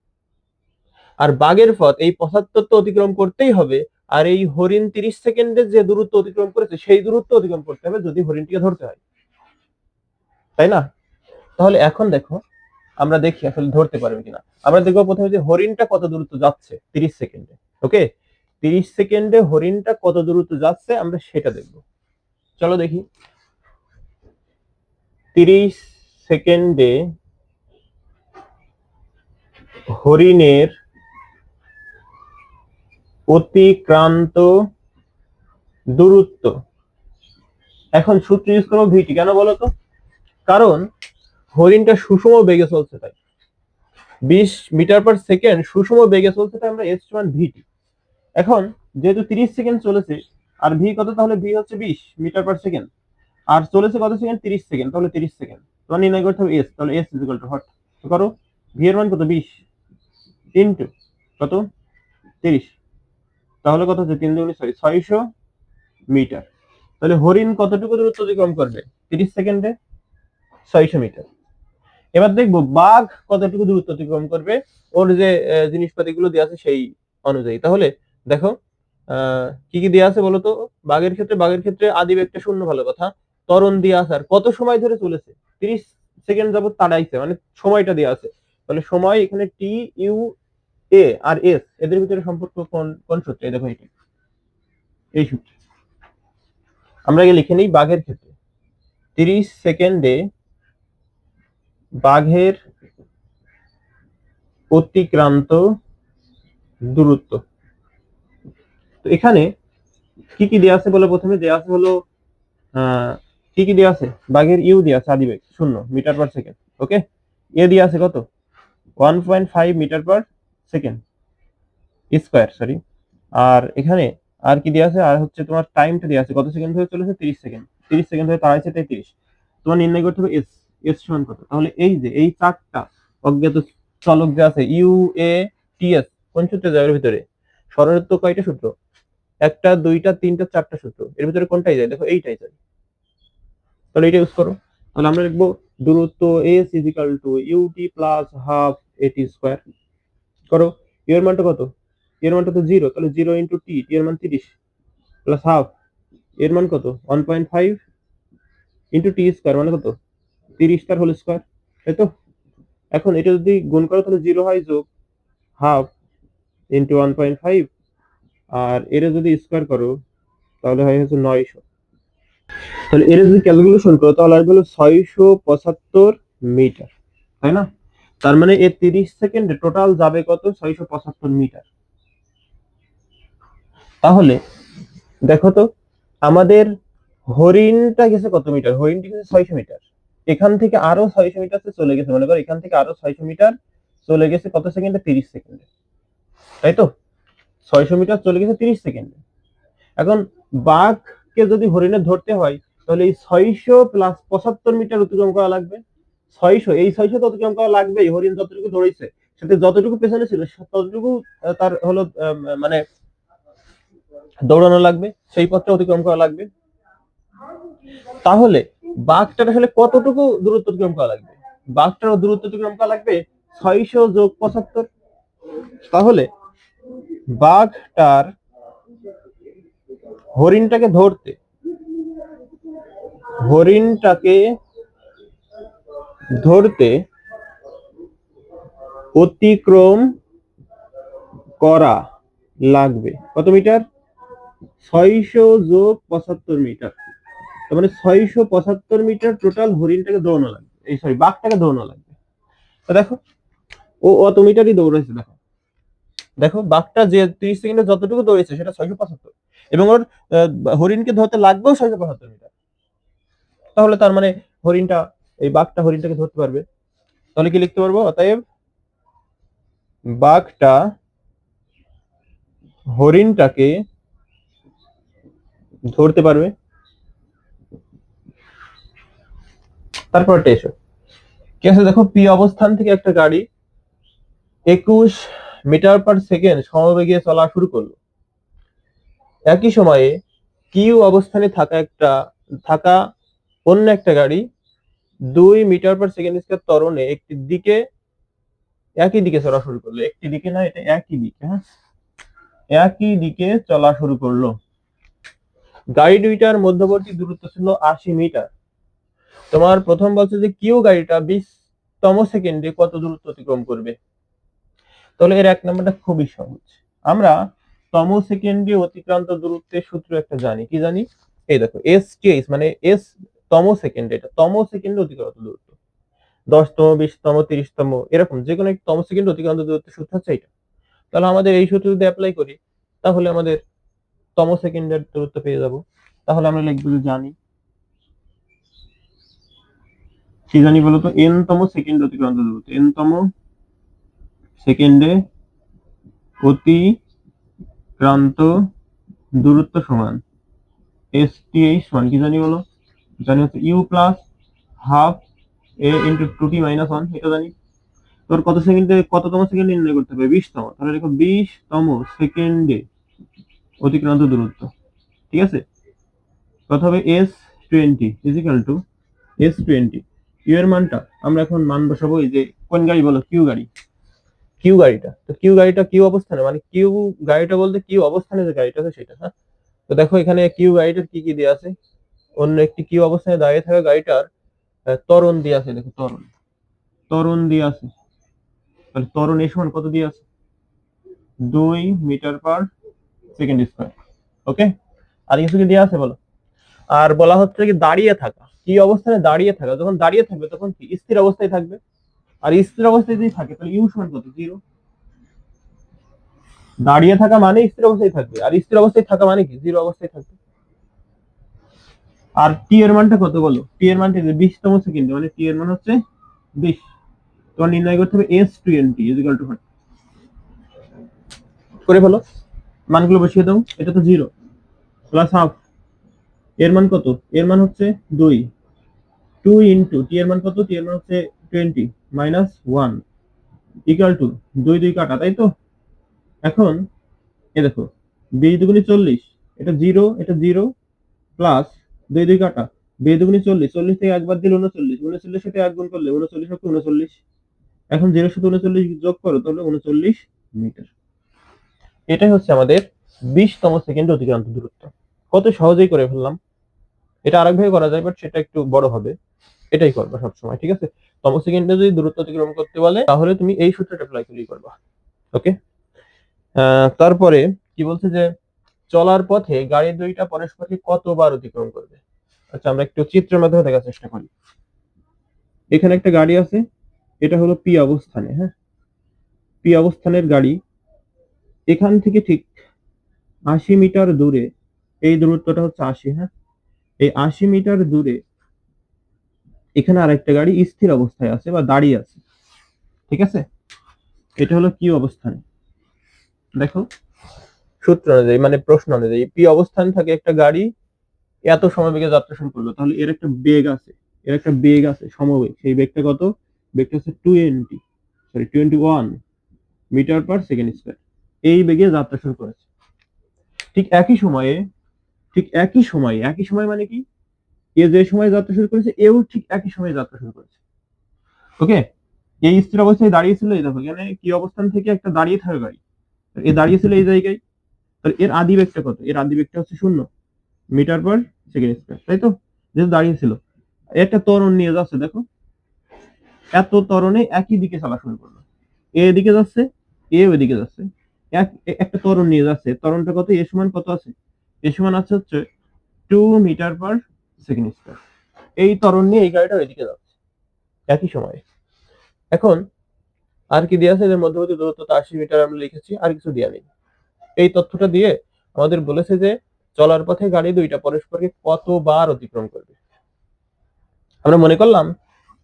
আর বাঘের পথ এই 75 তো অতিক্রম করতেই হবে। আর এই হরিণ 30 সেকেন্ডে যে দূরত্ব অতিক্রম করেছে সেই দূরত্ব অতিক্রম করতে হবে যদি হরিণটিকে ধরতে হয়, তাই না? তাহলে এখন দেখো, আমরা দেখি আসলে ধরতে পারবে কিনা। আমরা দেখবো প্রথমে যে হরিণটা কত দূরত্ব যাচ্ছে 30 সেকেন্ডে। ওকে, 30 সেকেন্ডে হরিণটা কত দূরত্ব যাচ্ছে আমরা সেটা দেখব। চলো দেখি। 30 সেকেন্ডে হরিণের অতিক্রান্ত দূরত্ব, এখন সূত্র ইউজ করবো ভিটি। কেন বলো তো? কারণ হরিণটা সুষম বেগে চলছে, তাই 20 মিটার পার সেকেন্ড সুষম বেগে চলছে, তাই আমরা এস সমান ভিটি। এখন যেহেতু 30 সেকেন্ড চলেছে, আর ভি কত? তাহলে ভি হচ্ছে 20 মিটার পার সেকেন্ড, আর চলেছে কত সেকেন্ড? 30 সেকেন্ড, তাহলে 30 সেকেন্ড তোমার নির্ণয় করতে হবে এস। তাহলে এস ইকুয়াল টু হট করো, ভি এর মান কত? 20 ইন্টু কত? 30, তাহলে কত হচ্ছে? 3 দুগুণে 6, 600 মিটার। তাহলে হরিণ কতটুকু দূরত্ব অতিক্রম করবে 30 সেকেন্ডে? 600 মিটার। এবার দেখবো বাঘ কতটুকু দূরত্ব অতিক্রম করবে, ওর যে জিনিসপাতি গুলো দেওয়া আছে সেই অনুযায়ী। তাহলে দেখো কি কি দেওয়া আছে বলতো। বাঘের ক্ষেত্রে আদি বেগটা শূন্য, ভালো কথা। ত্বরণ দেওয়া আছে, আর কত সময় ধরে চলেছে? 30 সেকেন্ড যাবত তাড়াইছে, মানে সময়টা দেওয়া আছে। তাহলে সময় এখানে T U A R S, এদের ভিতরে সম্পর্ক কোন কোন সূত্রে? দেখো এটা, এই সূত্রে। আমরা আগে লিখে নিই বাঘের ক্ষেত্রে। 30 সেকেন্ডে বাঘের অতিক্রান্ত দূরত্ব। তো এখানে কি কি দেওয়া আছে বলে, প্রথমে দেওয়া আছে হলো কি কি দেওয়া আছে? বাঘের ইউ দেওয়া আছে, আদিবেগ 0 মিটার পার সেকেন্ড। ওকে, এ দেওয়া আছে কত? 1.5 metre per second square, sorry. আর এখানে আর কি দেওয়া আছে? আর হচ্ছে তোমার টাইমটা দেওয়া আছে, কত সেকেন্ড ধরে চলেছে? 30 সেকেন্ড। 30 সেকেন্ড ধরে তাড়াইছে, তাই 30। তোমার নির্ণয় করতে হবে এস। এস সমান কত? তাহলে এই যে এই চারটা অজ্ঞাত চলক যে আছে, ইউ এ টি এস, কোন সূত্রে যায় এর ভিতরে? সরলত্ব কয়টা সূত্র? একটা, দুইটা, তিনটা, চারটা সূত্র। এর ভিতরে কোনটাই যায়? দেখো এইটাই যায়। তাহলে এটা ইউজ করো। তাহলে আমরা লিখবো দূরত্ব S is equal to UT plus half AT square. করো, এর মানটা কত? এর মানটা তো 0, তাহলে 0 ইন্টু টি, টি এর মান 30 প্লাস হাফ, এর মান কত? 1.5 ইন্টু টি স্কোয়ার, মানে কত? 30 তার হোল স্কোয়ার, তাই তো? এখন এটা যদি গুণ করো তাহলে 0 হয়, যোগ হাফ ইন্টু 1.5, আর এর যদি স্কোয়ার করো তাহলে হয় হচ্ছে 900। তাহলে এর যদি ক্যালকুলেশন করো তাহলে আসবে হলো 675 মিটার, তাই না? তার মানে এর 30 সেকেন্ডে টোটাল যাবে কত? 675 মিটার। তাহলে দেখো তো, আমাদের হরিণটা গেছে কত মিটার? হরিণটি গেছে 600 মিটার। এখান থেকে আরো 600 মিটার চলে গেছে, মনে করো এখান থেকে আরো 600 মিটার চলে গেছে কত সেকেন্ডে? 30 সেকেন্ডে, তাই তো? 600 মিটার চলে গেছে 30 সেকেন্ডে। এখন বাঘকে যদি হরিণে ধরতে হয় তাহলে এই 600 প্লাস 75 মিটার অতিক্রম করা লাগবে। 600, এই 600 তো অতিক্রম করা লাগবেই, হরিণ যতটুকু দৌড়েছে সাথে যতটুকু পেছনে ছিল ততটুকু তার হলো মানে দৌড়ানো লাগবে, সেই পথটা অতিক্রম করা লাগবে। তাহলে বাঘটার আসলে কতটুকু দূরত্ব অতিক্রম করা লাগবে? বাঘটার দূরত্ব অতিক্রম করা লাগবে 600 যোগ 75। তাহলে বাঘটার হরিণটাকে ধরতে অতিক্রম করা লাগবে কত মিটার? 600 যোগ 75 মিটার। তার মানে 675 মিটার টোটাল হরিণটাকে দৌড়ানো লাগবে, এই সরি বাঘটাকে দৌড়ানো লাগবে। তো দেখো ও অত মিটারই দৌড়াইছে। দেখো দেখো বাঘটা যে 30 সেকেন্ডে যতটুকু দৌড়েছে সেটা 675, এবং ওর হরিণকে ধরতে লাগবেও 675 মিটার। তাহলে তার মানে হরিণটা, এই বাঘটা হরিণটাকে ধরতে পারবে। তাহলে কি লিখতে পারবো? অতএব বাঘটা হরিণটাকে ধরতে পারবে। তারপরটা এসো কি আছে দেখো, পি অবস্থান থেকে একটা গাড়ি 21 মিটার পার সেকেন্ড সমবেগে চলা শুরু করলো। একই সময়ে কিউ অবস্থানে থাকা অন্য একটা গাড়ি 2 মিটার পার সেকেন্ড স্কয়ার ত্বরণে একই দিকে চলা শুরু করলো। একটি দিকে না, এটা একই দিকে, হ্যাঁ, একই দিকে চলা শুরু করলো। গাড়ি দুইটার মধ্যবর্তী দূরত্ব ছিল 80 মিটার। তোমার প্রথম বলছে যে কিউ গাড়িটা 20তম সেকেন্ডে কত দূরত্ব অতিক্রম করবে। তাহলে এর এক নম্বরটা খুবই সহজ। আমরা তম সেকেন্ডে অতিক্রান্ত দূরত্বের সূত্র একটা জানি। কি জানি? এই দেখো এসটিএইচ, মানে এস তম সেকেন্ডে, এটা তম সেকেন্ডে অতিক্রান্ত দূরত্ব। 10তম, 20তম, 30তম, এরকম যে কোনো তম সেকেন্ডে অতিক্রান্ত দূরত্বের সূত্র হচ্ছে এটা। তাহলে আমাদের এই সূত্র যদি অ্যাপ্লাই করি তাহলে আমাদের তম সেকেন্ডের দূরত্ব পেয়ে যাব। তাহলে আমরা লিখবো যে জানি, কি জানি বলতো? এন-তম সেকেন্ড অতিক্রান্ত দূরত্ব, এন-তম সেকেন্ডে অতিক্রান্ত দূরত্ব সমান এসটিএইচ সমান কি জানি বলো? জানি হচ্ছে u plus half a into 2t minus 1, এটা জানি। তোর কততম সেকেন্ডে নির্ণয় করতে হবে? 20তম। তাহলে দেখো 20তম সেকেন্ডে অতিক্রান্ত দূরত্ব, ঠিক আছে? কত হবে? s20 is equal two s20। Q এর মানটা আমরা এখন মান বসাবো, এই যে কোন গাড়ি বলো? কিউ গাড়ি। কিউ গাড়িটা, তো কিউ গাড়িটা কিউ অবস্থানে, মানে কিউ গাড়িটা বলতে কিউ অবস্থানে যে গাড়িটা আছে সেটা, হ্যাঁ। তো দেখো এখানে কিউ গাড়িটার কি কি দেওয়া আছে। অন্য একটি কিউ অবস্থানে দাঁড়িয়ে থাকা গাড়িটার ত্বরণ দিয়ে আছে। দেখো ত্বরণ দিয়ে আছে। তাহলে ত্বরণ এর সমান কত দিয়ে আছে? 2 মিটার পার সেকেন্ড স্কয়ার। ওকে, আর কিছু কি দেওয়া আছে বলো? আর বলা হচ্ছে কি দাঁড়িয়ে থাকা, কি অবস্থানে দাঁড়িয়ে থাকা, যখন দাঁড়িয়ে থাকবে তখন কি স্থির অবস্থায় থাকবে। আর স্থির অবস্থায় যদি থাকে তাহলে ইউ সমান কত? 0। দাঁড়িয়ে থাকা মানে স্থির অবস্থায় থাকবে, আর স্থির অবস্থায় থাকা মানে কি 0 অবস্থায় থাকবে। আর টি এর মানটা কত বলো? টি এর মানটা 20তম সেকেন্ডে, মানে টি এর মান হচ্ছে 20। তোমার নির্ণয় করতে হবে s20 ইকুয়াল টু করে ফেলো, মানগুলো বসিয়ে দাও। এটা তো 0 প্লাস হাফ, এর মান কত? এর মান হচ্ছে 2। 2 ইন্টু টি এর মান কত? টি এর মান হচ্ছে 20 মাইনাস 1 ইকুয়াল টু 2 2 কাটা, তাই তো? এখন এ দেখো 20 দুগুণে 40, এটা 0, এটা 0 প্লাস 2 2 কাটা, 2 দুগুণে 40, 40 থেকে একবার দিলে 39, 39 সাথে এক গুণ করলে 39 হচ্ছে 39। এখন 0 সাথে 39 যোগ করো তাহলে 39 মিটার। এটাই হচ্ছে আমাদের 20তম সেকেন্ডে অতিক্রান্ত দূরত্ব। কত সহজেই করে ফেললাম। এটা আরেকভাবে করা যায়, বাট সেটা একটু বড় হবে। এটাই করবা সবসময়, ঠিক আছে? তম সেকেন্ডে যদি দূরত্ব অতিক্রম করতে বলে তাহলে তুমি এই সূত্রটা অ্যাপ্লাই করেই করবা। ওকে, তারপরে কি বলছে যে চলার পথে গাড়ি দুইটা পরস্পরকে কতবার অতিক্রম করবে। আচ্ছা, আমরা একটু চিত্রের মাধ্যমে দেখার চেষ্টা করি। এখানে একটা গাড়ি আছে, এটা হলো পি অবস্থানে, হ্যাঁ, পি অবস্থানের গাড়ি। এখান থেকে ঠিক 80 মিটার দূরে, এই দূরত্বটা হচ্ছে 80, হ্যাঁ, এই 80 মিটার দূরে এখানে আরেকটা গাড়ি স্থির অবস্থায় আছে বা দাঁড়িয়ে আছে, ঠিক আছে? এটা হলো কিউ অবস্থানে। দেখো সূত্র অনুযায়ী মানে প্রশ্ন অনুযায়ী পি অবস্থান থাকে একটা গাড়ি এত সমবেগে যাত্রা শুরু করলো, তাহলে এর একটা বেগ আছে, সমবেগ। সেই বেগটা কত? বেগটা হচ্ছে 21 মিটার পার সেকেন্ড স্কয়ার। এই বেগে যাত্রা শুরু করেছে। ঠিক একই সময়ে মানে কি, এ যে সময় যাত্রা শুরু করেছে এও ঠিক একই সময়ে যাত্রা শুরু করেছে। ওকে, এই স্থির অবস্থায় দাঁড়িয়ে ছিল, এই দেখো এখানে কি অবস্থান থেকে একটা দাঁড়িয়ে থাকা গাড়ি, এ দাঁড়িয়ে ছিল এই জায়গায়। তাহলে এর আদি বেগটা কত? এর আদি বেগটা হচ্ছে 0 মিটার পার সেকেন্ড স্কয়ার, তাই তো? যেহেতু দাঁড়িয়ে ছিল, একটা ত্বরণ নিয়ে যাচ্ছে, দেখো এত ত্বরণে একই দিকে চলা শুরু করলো। এ এদিকে যাচ্ছে, এ ওইদিকে যাচ্ছে, একটা ত্বরণ নিয়ে যাচ্ছে। ত্বরণটা কত? এ সমান কত আছে? এ সমান আছে হচ্ছে 2 মিটার পার সেকেন্ড স্কয়ার। এই ত্বরণ নিয়ে এই গাড়িটা ওইদিকে যাচ্ছে একই সময়ে। এখন আর কি দিয়ে আছে? এদের মধ্যবর্তী দূরত্ব 80 মিটার আমরা লিখেছি, আর কিছু দেওয়া নেই। এই তথ্যটা দিয়ে আমাদের বলেছে যে চলার পথে গাড়ি দুইটা পরস্পরকে কতবার অতিক্রম করবে। আমরা মনে করলাম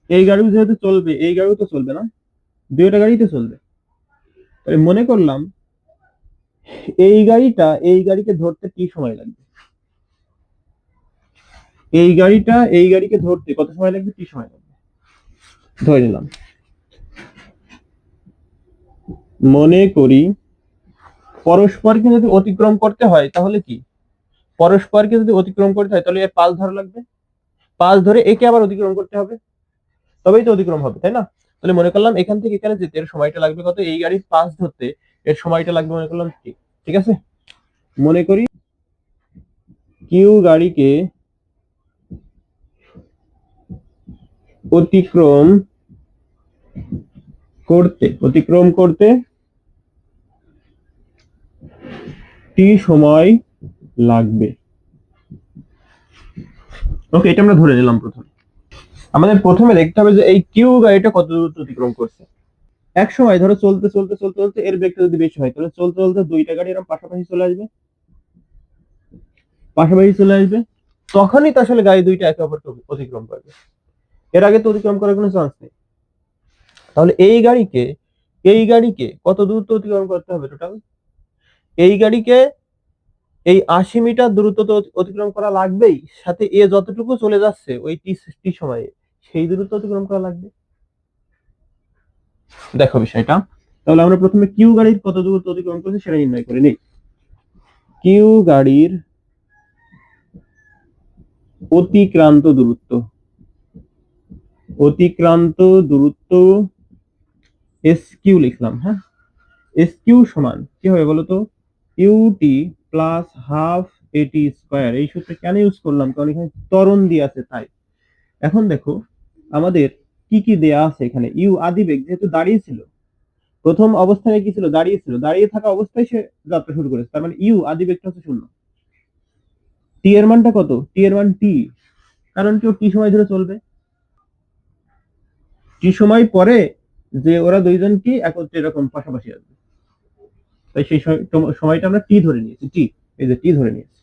এই গাড়ি যেহেতু চলবে, এই গাড়িও তো চলবে না, দুইটা গাড়িতে চলবে। তাই মনে করলাম এই গাড়িকে ধরতে কি সময় লাগবে, এই গাড়িকে ধরতে কত সময় লাগবে, কি সময় লাগবে ধরে নিলাম। মনে করি পরস্পরকে যদি অতিক্রম করতে হয় তাহলে কি, তাহলে এর পাশ ধরা লাগবে, পাশ ধরে একে আবার অতিক্রম করতে হবে, তবেই তো অতিক্রম হবে, তাই না? তাহলে মনে করলাম এখান থেকে এখানে যেতে এর সময়টা লাগবে কত, এই গাড়ির পাশ ধরতে এর সময়টা লাগবে মনে করলাম কি। ঠিক আছে, মনে করি কিউ গাড়িকে অতিক্রম করতে টি সময় লাগবে। ওকে, এটা আমরা ধরে নিলাম। আমাদের প্রথমে দেখতে হবে যে এই কিউ গাড়িটা কত দূর অতিক্রম করছে। এক সময় ধরো চলতে চলতে চলতে চলতে এর বেগটা যদি বেশি হয়, তাহলে চলতে চলতে দুইটা গাড়ি এরকম পাশাপাশি চলে আসবে, তখনই তো আসলে গাড়ি দুইটা একে অপরকে অতিক্রম করবে। এর আগে তো অতিক্রম করার কোনো চান্স নেই। তাহলে এই গাড়িকে কত দূরত্ব অতিক্রম করতে হবে টোটাল? এই গাড়িকে এই 80 মিটার দূরত্ব তো অতিক্রম করা লাগবেই, সাথে এ যতটুকু চলে যাচ্ছে ওই টি সময়ে সেই দূরত্ব অতিক্রম করা লাগবে। দেখো বিষয়টা, তাহলে আমরা প্রথমে কিউ গাড়ির কত দূরত্ব অতিক্রম করছে সেটা নির্ণয় করে নিই। কিউ গাড়ির অতিক্রান্ত দূরত্ব এস কিউ লিখলাম। হ্যাঁ, এস কিউ সমান কি হবে বলতো? ইউটি প্লাস হাফ এটি স্কয়ার। এই সূত্র কেন ইউজ করলাম? কারণ এখানে ত্বরণ দিয়ে আছে তাই। এখন দেখো আমাদের কি কি দেয়া আছে এখানে। ইউ আদিবেগ যেহেতু দাঁড়িয়ে ছিল, প্রথম অবস্থায় কি ছিল? দাঁড়িয়ে থাকা অবস্থায় সে যাত্রা শুরু করেছে, তার মানে ইউ আদিবেগটা হচ্ছে 0। টি এর মানটা কত? টি এর মান টি, কারণ কেউ টি সময় ধরে চলবে। টি সময় পরে যে ওরা দুইজন কি একত্রে এরকম পাশাপাশি আসবে, তাই সেই সময়টা আমরা টি ধরে নিয়েছি। এই যে টি ধরে নিয়েছি।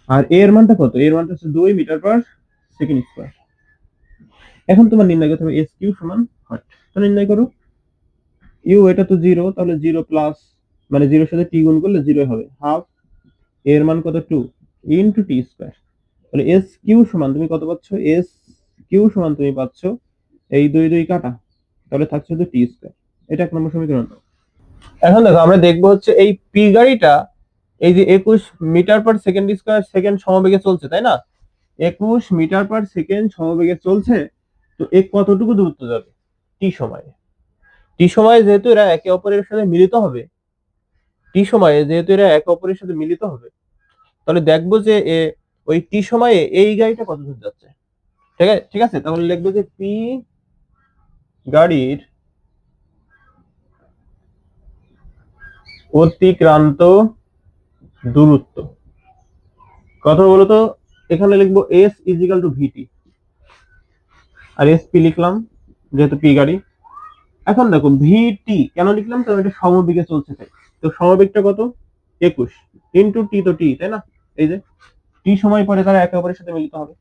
আর এর মানটা কত? এর মানটা হচ্ছে 2 মিটার পার সেকেন্ড স্কয়ার। এখন তোমার নির্ণয় করতে হবে এস কিউ সমান হট। তো নির্ণয় করো। ইউ এটা তো 0, তাহলে 0 প্লাস মানে 0 এর সাথে টি গুণ করলে 0 হবে, হাফ এর মান কত? 2 ইনটু টি স্কয়ার। তাহলে এস কিউ সমান তুমি কত পাচ্ছ? এস কিউ সমান তুমি পাচ্ছ এই 2 2 কাটা, তাহলে থাকছে শুধু টি স্কয়ার। এটা 1 নম্বর সমীকরণ। এখন দেখো আমরা দেখবো হচ্ছে এই পি গাড়িটা এই যে 21 metre per second square second সমবেগে চলছে, তাই না? 21 মিটার পার সেকেন্ড সমবেগে চলছে, তো এ কতটুকু দূরত্ব যাবে টি সময়ে যেহেতু এরা একে অপরের সাথে মিলিত হবে, তাহলে দেখবো যে ওই টি সময়ে এই গাড়িটা কত দূর যাচ্ছে। ঠিক আছে, তাহলে লিখবো যে পি গাড়ির অতিক্রান্ত দূরত্ব কত বলতো? এখানে লিখবো এস ইজিক্যাল টু ভিটি, আর এস পি লিখলাম যেহেতু পি গাড়ি। এখন দেখো ভিটি কেন লিখলাম? কারণ এটা সমবেগে চলছে তাই। তো সমবেগটা কত? 21 ইন্টু টি, তো টি, তাই না? এই যে টি সময় পরে তারা একে অপরের সাথে মিলিত হবে,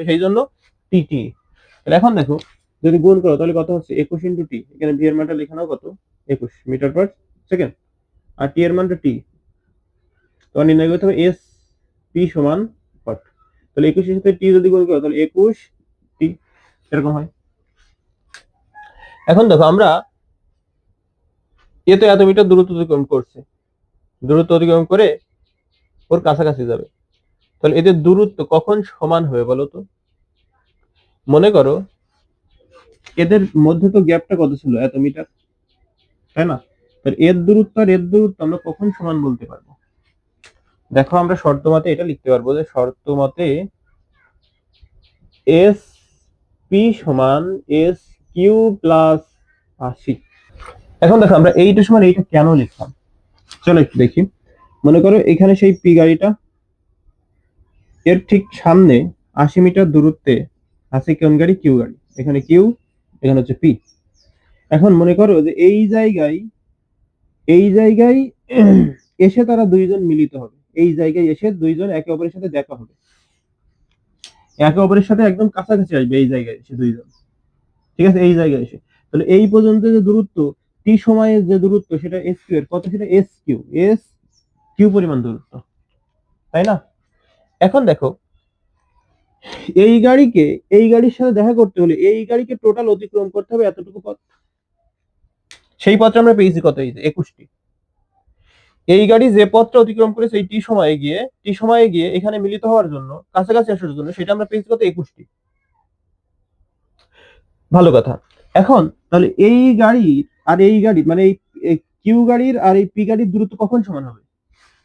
সেই জন্য টি টি। এখন দেখো যদি গুণ করো তাহলে কত হচ্ছে? 21 ইন্টু টি, এখানে ভি এর মানটা লেখানো কত? 21 মিটার পার সেকেন্ড, আর টি এর মানটা টি। তোমার নির্ণয় করতে হবে এস পি সমান কত। তাহলে 21 এর সাথে টি যদি গুণ করো তাহলে 21 টি এরকম হয়। এখন দেখো আমরা এতে এত মিটার দূরত্ব অতিক্রম করছে, দূরত্ব অতিক্রম করে ওর কাছাকাছি যাবে। তাহলে এদের দূরত্ব কখন সমান হবে বলো তো? মনে করো এদের মধ্যে তো গ্যাপটা কত ছিল, এত মিটার, তাই না? তাহলে এর দূরত্ব আর এর দূরত্ব আমরা কখন সমান বলতে পারবো? দেখো আমরা শর্ত মতে এটা লিখতে পারবো যে শর্ত মতে এস পি সমান এস কিউ প্লাস 80। এখন দেখো আমরা এইটা সমান এইটা কেন লিখলাম, চলো একটু দেখি। মনে করো এখানে সেই পি গাড়িটা, এর ঠিক সামনে 80 মিটার দূরত্বে আছে কোন গাড়ি? কিউ গাড়ি। এখানে কিউ, এখানে হচ্ছে পি। এখন মনে করো যে এই জায়গায় এসে তারা দুইজন মিলিত হবে, এই জায়গায় এসে দুইজন একে অপরের সাথে দেখা হবে, একে অপরের সাথে একদম কাছাকাছি আসবে এই জায়গায় এসে দুইজন, ঠিক আছে? এই জায়গায় এসে তাহলে এই পর্যন্ত যে দূরত্ব টি সময়ের যে দূরত্ব সেটা এস কিউ এর কত, সেটা এস কিউ পরিমাণ দূরত্ব, তাই না? এখন দেখো এই গাড়ির সাথে দেখা করতে হলে এই গাড়িকে টোটাল অতিক্রম করতে হবে এতটুকু পথ। সেই পথটা আমরা পেয়েছি কত? 21টি। এই গাড়ি যে পথটা অতিক্রম করেছে এই টি সময়ে গিয়ে এখানে মিলিত হওয়ার জন্য, কাছাকাছি আসার জন্য, সেটা আমরা পেয়েছি কত? 21টি। ভালো কথা। এখন তাহলে এই গাড়ির আর এই গাড়ি মানে এই কিউ গাড়ির আর এই পি গাড়ির দূরত্ব কখন সমান হবে?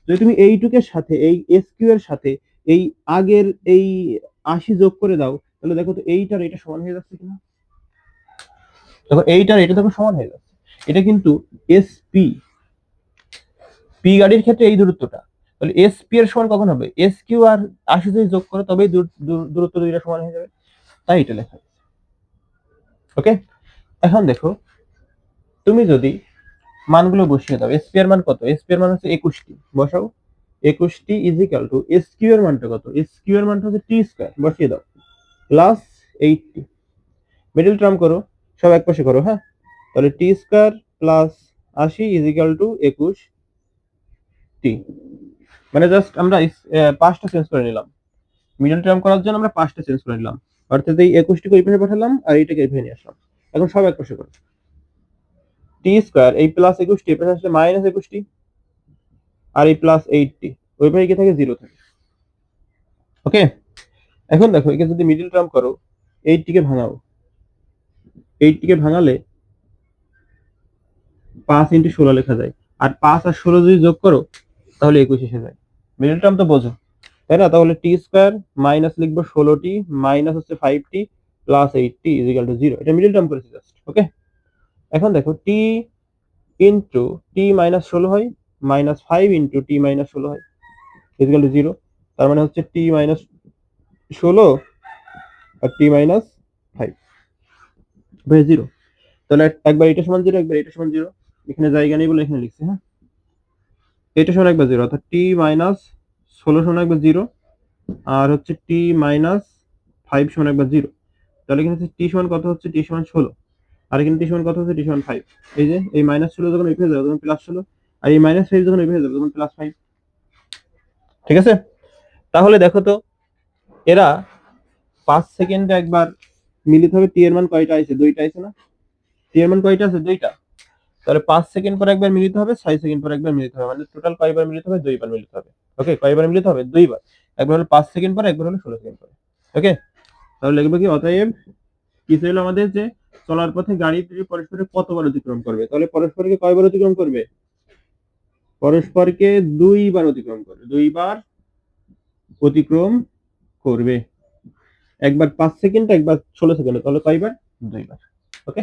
যদি তুমি এইটুকের সাথে এই এস কিউ এর সাথে এই আগের এই 80 যোগ করে দাও তাহলে দেখো তো এইটার এটা সমান হয়ে যাচ্ছে কিনা। দেখো এইটার এটা দেখো সমান হয়ে যাচ্ছে। এটা কিন্তু এস পি গাড়ির ক্ষেত্রে এই দূরত্বটা, তাহলে এস পি এর সমান কখন হবে? এস কিউ আর 80 যদি যোগ করে তবেই দূরত্ব দুইটা সমান হয়ে যাবে, তাই এটা লেখা। ওকে, এখন দেখো তুমি যদি মানগুলো বসিয়ে দাও, এস পি এর মান কত? এস পি এর মান হচ্ছে 21টি, বসাও। 21টি is equal to S Q এর মানটা কত? এস কিউ এর মানটা হচ্ছে টি স্কয়ার, বসিয়ে দাও, প্লাস 80। মিডল টার্ম করো, সব এক পাশে করো, হ্যাঁ। তাহলে T square plus 80 is equal to 21 T. মানে জাস্ট আমরা পাঁচটা চেঞ্জ করে নিলাম, মিডল টার্ম করার জন্য আমরা পাঁচটা চেঞ্জ করে নিলাম, অর্থাৎ এই 21টিকে ওই পাশে পাঠালাম আর এইটাকে এই পাশে নিয়ে আসলাম। এখন সব এক পাশে করো, টি স্কয়ার এই প্লাস 21টি এর পাশে আসলে মাইনাস 21টি, আর এই প্লাস 80 ওই পাশে কি থাকে? 0 থাকে। ওকে, এখন দেখো একে যদি মিডল টার্ম করো, 8টিকে ভাঙাও, 8টিকে ভাঙালে 5 ইন্টু 16 লেখা যায়, আর 5 আর 16 যদি যোগ করো তাহলে 21 এসে যায়। মিডল টার্ম তো বোঝো, তাই না? তাহলে টি স্কয়ার মাইনাস লিখবো 16টি মাইনাস হচ্ছে 5টি প্লাস 8টি ইজ ইকুয়াল টু 0। এটা মিডল টার্ম করেছি জাস্ট। ওকে, এখন দেখো টি ইন্টু টি মাইনাস 16 হয়, মাইনাস 5 ইন্টু টি মাইনাস 16 হয়, ইজ ইকুয়াল টু 0। তার মানে হচ্ছে টি মাইনাস 16 আর টি মাইনাস 5 বাই 0। তাহলে একবার এটা সমান 0, একবার এটা সমান 0, এখানে জায়গা নেই বলে এখানে লিখছি, হ্যাঁ। এটা সমান একবার 0, অর্থাৎ টি মাইনাস 16 সমান একবার 0, আর হচ্ছে টি মাইনাস 5 সমান একবার 0। তাহলে এখানে টি সমান কত হচ্ছে? টি সমান 16, আর এখানে টি সমান কত হচ্ছে? টি সমান 5। এই যে এই মাইনাস 16 যখন এই যাবে তখন প্লাস 16, আর এই মাইনাস 5 যখন এই যাবে তখন প্লাস 5। ঠিক আছে, তাহলে দেখো তো এরা 5 সেকেন্ডে একবার মিলিত হবে। টি এর মান কয়টা আছে? দুইটা আছে না? টি এর মান কয়টা আছে? দুইটা। তাহলে 5 সেকেন্ড পর একবার মিলিত হবে, 6 সেকেন্ড পর একবার মিলিত হবে, মানে টোটাল কয়বার মিলিত হবে? দুইবার মিলিত হবে। ওকে, কয়বার মিলিত হবে? দুইবার। একবার হলো 5 সেকেন্ড পর, একবার হলো 16 সেকেন্ড পরে। ওকে, তাহলে লিখবো কি? অতএব কি ছিল আমাদের, যে চলার পথে গাড়ি দুটি পরস্পরের কতবার অতিক্রম করবে? তাহলে পরস্পরকে কয়বার অতিক্রম করবে? পরস্পরকে দুইবার অতিক্রম করবে, দুইবার অতিক্রম করবে। একবার 5 সেকেন্ড, একবার 16 সেকেন্ড, তাহলে কয়বার? দুইবার। ওকে।